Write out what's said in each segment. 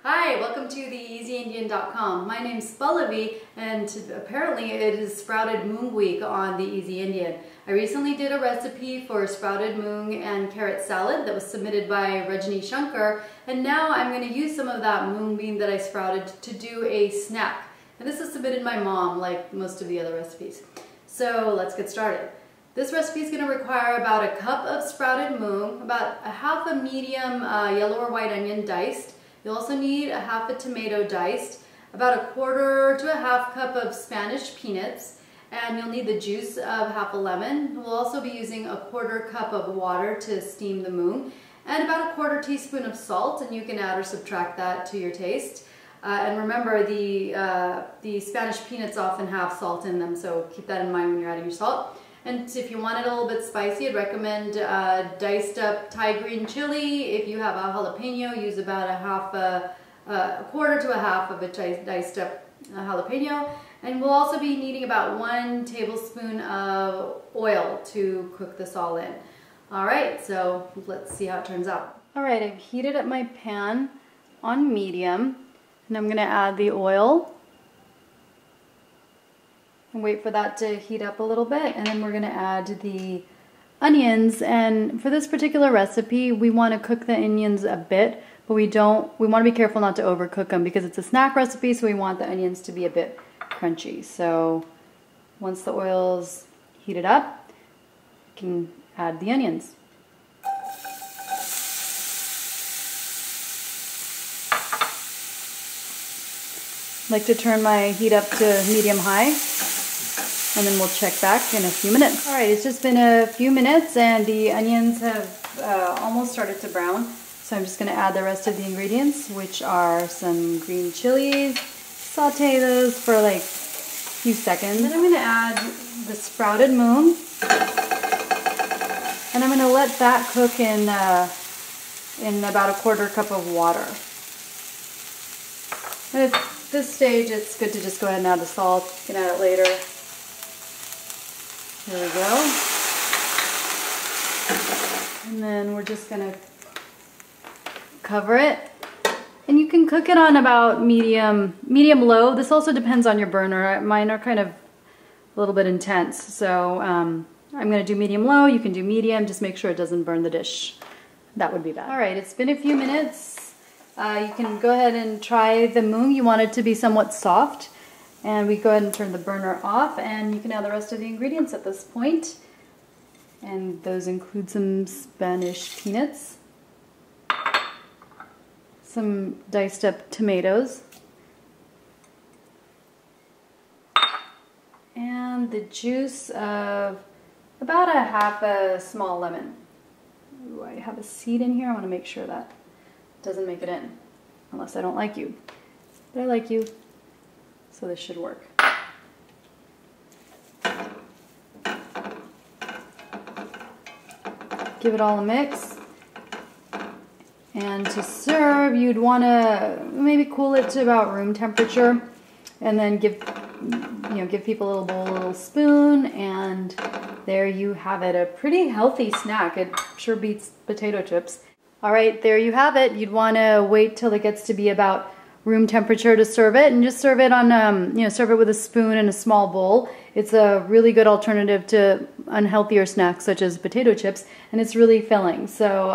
Hi, welcome to the EasyIndian.com. My name's Pallavi and apparently it is Sprouted Moong Week on the Easy Indian. I recently did a recipe for sprouted moong and carrot salad that was submitted by Rajni Shankar, and now I'm going to use some of that moong bean that I sprouted to do a snack. And this is submitted by Mom, like most of the other recipes. So let's get started. This recipe is going to require about a cup of sprouted moong, about a half a medium yellow or white onion diced. You'll also need a half a tomato diced, about a quarter to a half cup of Spanish peanuts, and you'll need the juice of half a lemon. We'll also be using a quarter cup of water to steam the moong, and about a quarter teaspoon of salt, and you can add or subtract that to your taste. And remember, the Spanish peanuts often have salt in them, so keep that in mind when you're adding your salt. And if you want it a little bit spicy, I'd recommend diced up Thai green chili. If you have a jalapeno, use about a quarter to a half of a diced up jalapeno. And we'll also be needing about 1 tablespoon of oil to cook this all in. All right, so let's see how it turns out. All right, I've heated up my pan on medium, and I'm gonna add the oil. And wait for that to heat up a little bit, and then we're going to add the onions. And for this particular recipe, we want to cook the onions a bit, but we want to be careful not to overcook them because it's a snack recipe, so we want the onions to be a bit crunchy. So once the oil's heated up, you can add the onions. I like to turn my heat up to medium-high. And then we'll check back in a few minutes. All right, it's just been a few minutes and the onions have almost started to brown. So I'm just gonna add the rest of the ingredients, which are some green chilies. Saute those for like a few seconds. Then I'm gonna add the sprouted moong. And I'm gonna let that cook in about a quarter cup of water. And at this stage, it's good to just go ahead and add the salt. You can add it later. There we go. And then we're just gonna cover it. And you can cook it on about medium-low. This also depends on your burner. Mine are kind of a little bit intense. So I'm gonna do medium-low. You can do medium. Just make sure it doesn't burn the dish. That would be bad. All right, it's been a few minutes. You can go ahead and try the moong. You want it to be somewhat soft. And we go ahead and turn the burner off, and you can add the rest of the ingredients at this point. And those include some Spanish peanuts, some diced up tomatoes, and the juice of about a half a small lemon. Ooh, I have a seed in here. I want to make sure that doesn't make it in, unless I don't like you. But I like you. So this should work. Give it all a mix. And to serve, you'd want to maybe cool it to about room temperature, and then give people a little bowl, a little spoon, and there you have it. A pretty healthy snack. It sure beats potato chips. All right, there you have it. You'd want to wait till it gets to be about room temperature to serve it, and just serve it on, serve it with a spoon in a small bowl. It's a really good alternative to unhealthier snacks such as potato chips, and it's really filling. So,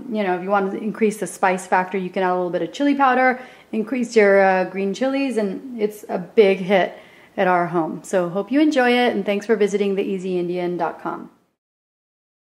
if you want to increase the spice factor, you can add a little bit of chili powder, increase your green chilies, and it's a big hit at our home. So hope you enjoy it, and thanks for visiting theeasyindian.com.